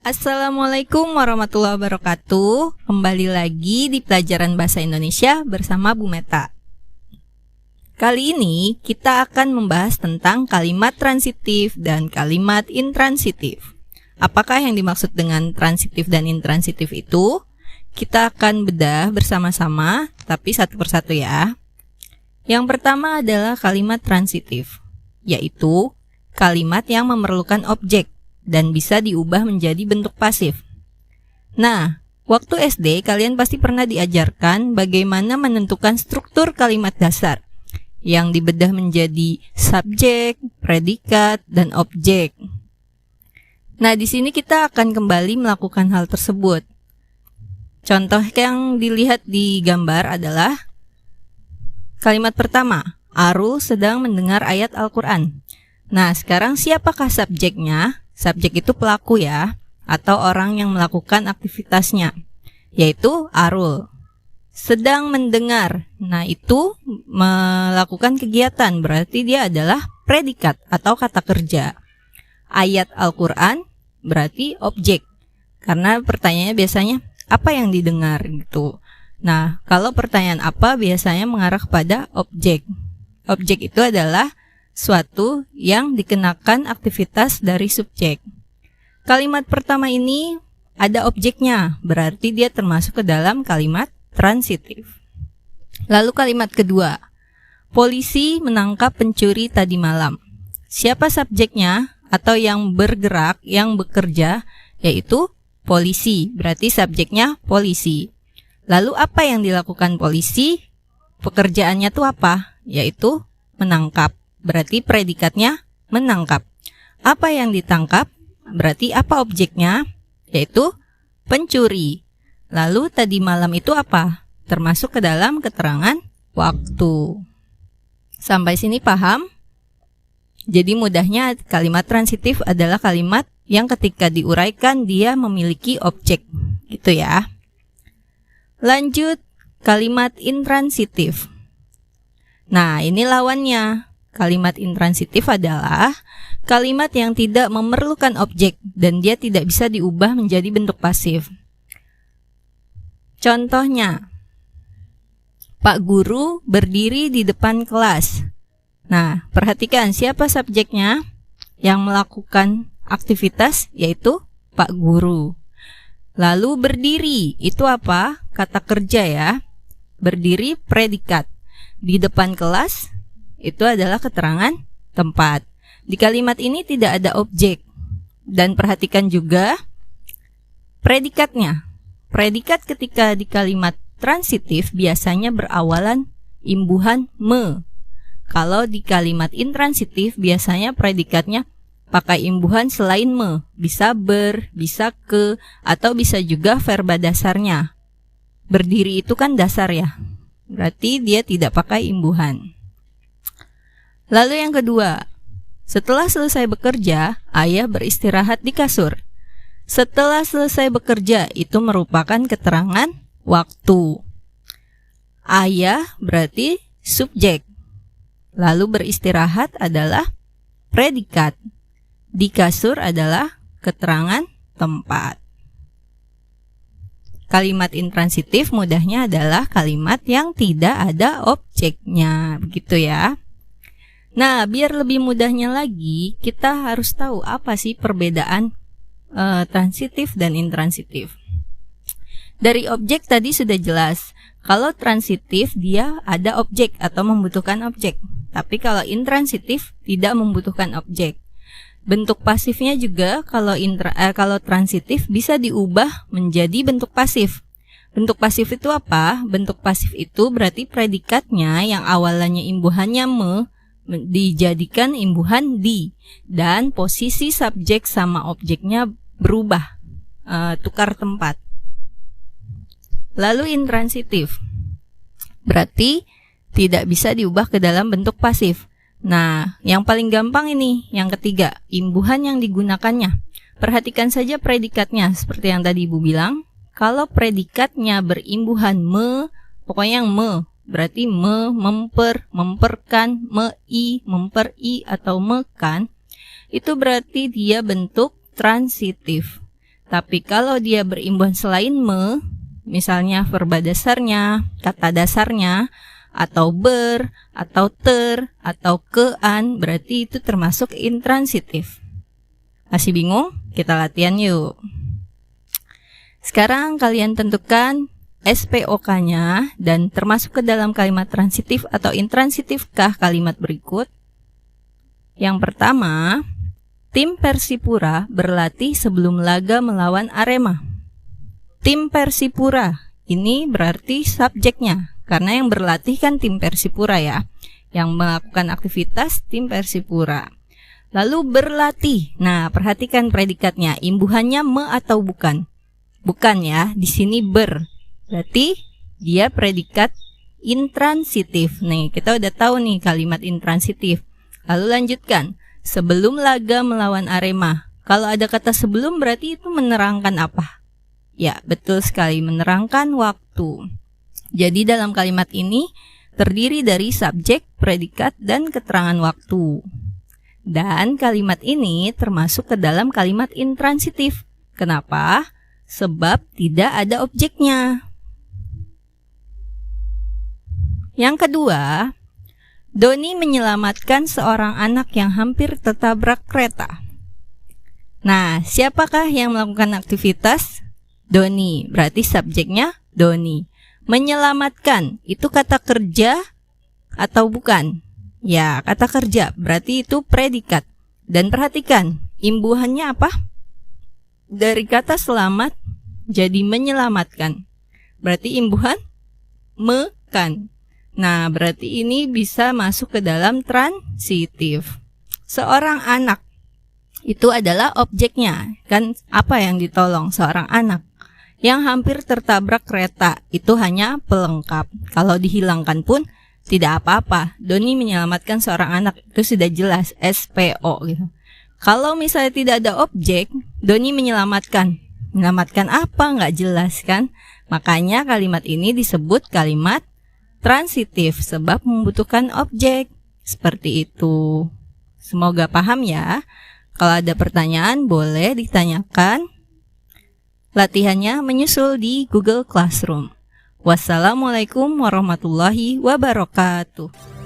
Assalamualaikum warahmatullahi wabarakatuh. Kembali lagi di pelajaran bahasa Indonesia bersama Bu Meta. Kali ini kita akan membahas tentang kalimat transitif dan kalimat intransitif. Apakah yang dimaksud dengan transitif dan intransitif itu? Kita akan bedah bersama-sama, tapi satu persatu ya. Yang pertama adalah kalimat transitif, yaitu kalimat yang memerlukan objek dan bisa diubah menjadi bentuk pasif. Nah, waktu SD kalian pasti pernah diajarkan bagaimana menentukan struktur kalimat dasar yang dibedah menjadi subjek, predikat, dan objek. Nah, di sini kita akan kembali melakukan hal tersebut. Contoh yang dilihat di gambar adalah kalimat pertama, Arul sedang mendengar ayat Al-Quran. Nah, sekarang siapakah subjeknya? Subjek itu pelaku ya, atau orang yang melakukan aktivitasnya, yaitu Arul. Sedang mendengar, nah itu melakukan kegiatan, berarti dia adalah predikat atau kata kerja. Ayat Al-Quran berarti objek, karena pertanyaannya biasanya apa yang didengar gitu. Nah, kalau pertanyaan apa biasanya mengarah kepada objek. Objek itu adalah suatu yang dikenakan aktivitas dari subjek. Kalimat pertama ini ada objeknya, berarti dia termasuk ke dalam kalimat transitif. Lalu kalimat kedua, polisi menangkap pencuri tadi malam. Siapa subjeknya atau yang bergerak, yang bekerja, yaitu polisi, berarti subjeknya polisi. Lalu apa yang dilakukan polisi? Pekerjaannya itu apa? Yaitu menangkap. Berarti predikatnya menangkap. Apa yang ditangkap? Berarti apa objeknya? Yaitu pencuri. Lalu tadi malam itu apa? Termasuk ke dalam keterangan waktu. Sampai sini paham? Jadi mudahnya kalimat transitif adalah kalimat yang ketika diuraikan dia memiliki objek. Gitu ya. Lanjut kalimat intransitif. Nah, ini lawannya. Kalimat intransitif adalah kalimat yang tidak memerlukan objek dan dia tidak bisa diubah menjadi bentuk pasif. Contohnya, Pak Guru berdiri di depan kelas. Nah, perhatikan siapa subjeknya yang melakukan aktivitas, yaitu Pak Guru. Lalu berdiri, itu apa? Kata kerja ya. Berdiri predikat. Di depan kelas, itu adalah keterangan tempat. Di kalimat ini tidak ada objek. Dan perhatikan juga predikatnya. Predikat ketika di kalimat transitif biasanya berawalan imbuhan me. Kalau di kalimat intransitif biasanya predikatnya pakai imbuhan selain me. Bisa ber, bisa ke, atau bisa juga verba dasarnya. Berdiri itu kan dasar ya. Berarti dia tidak pakai imbuhan. Lalu yang kedua, setelah selesai bekerja, ayah beristirahat di kasur. Setelah selesai bekerja itu merupakan keterangan waktu. Ayah berarti subjek. Lalu beristirahat adalah predikat. Di kasur adalah keterangan tempat. Kalimat intransitif mudahnya adalah kalimat yang tidak ada objeknya, begitu ya. Nah, biar lebih mudahnya lagi, kita harus tahu apa sih perbedaan transitif dan intransitif. Dari objek tadi sudah jelas. Kalau transitif dia ada objek atau membutuhkan objek. Tapi kalau intransitif tidak membutuhkan objek. Bentuk pasifnya juga kalau transitif bisa diubah menjadi bentuk pasif. Bentuk pasif itu apa? Bentuk pasif itu berarti predikatnya yang awalnya imbuhannya me dijadikan imbuhan di, dan posisi subjek sama objeknya berubah, tukar tempat. Lalu intransitif berarti tidak bisa diubah ke dalam bentuk pasif. Nah, yang paling gampang ini, yang ketiga, imbuhan yang digunakannya. Perhatikan saja predikatnya, seperti yang tadi Ibu bilang. Kalau predikatnya berimbuhan me, pokoknya yang me, berarti memperkan, memperi atau mekan, itu berarti dia bentuk transitif. Tapi kalau dia berimbuhan selain me, misalnya verba dasarnya, kata dasarnya, atau ber, atau ter, atau kean, berarti itu termasuk intransitif. Masih bingung? Kita latihan yuk. Sekarang kalian tentukan SPOK-nya dan termasuk ke dalam kalimat transitif atau intransitifkah kalimat berikut. Yang pertama, tim Persipura berlatih sebelum laga melawan Arema. Tim Persipura, ini berarti subjeknya, karena yang berlatih kan tim Persipura ya, yang melakukan aktivitas tim Persipura. Lalu berlatih, nah perhatikan predikatnya, imbuhannya me atau bukan? Bukan ya, di sini ber, berarti dia predikat intransitif. Nih, kita udah tahu nih kalimat intransitif. Lalu lanjutkan, sebelum laga melawan Arema. Kalau ada kata sebelum berarti itu menerangkan apa? Ya, betul sekali, menerangkan waktu. Jadi dalam kalimat ini terdiri dari subjek, predikat, dan keterangan waktu. Dan kalimat ini termasuk ke dalam kalimat intransitif. Kenapa? Sebab tidak ada objeknya. Yang kedua, Doni menyelamatkan seorang anak yang hampir tertabrak kereta. Nah, siapakah yang melakukan aktivitas? Doni, berarti subjeknya Doni. Menyelamatkan, itu kata kerja atau bukan? Ya, kata kerja, berarti itu predikat. Dan perhatikan, imbuhannya apa? Dari kata selamat jadi menyelamatkan. Berarti imbuhan mekan. Nah, berarti ini bisa masuk ke dalam transitif. Seorang anak, itu adalah objeknya. Kan apa yang ditolong? Seorang anak yang hampir tertabrak kereta, itu hanya pelengkap. Kalau dihilangkan pun tidak apa-apa. Doni menyelamatkan seorang anak, itu sudah jelas SPO gitu. Kalau misalnya tidak ada objek, Doni menyelamatkan. Menyelamatkan apa? Nggak jelas kan? Makanya kalimat ini disebut kalimat transitif sebab membutuhkan objek. Seperti itu. Semoga paham ya. Kalau ada pertanyaan boleh ditanyakan. Latihannya menyusul di Google Classroom. Wassalamualaikum warahmatullahi wabarakatuh.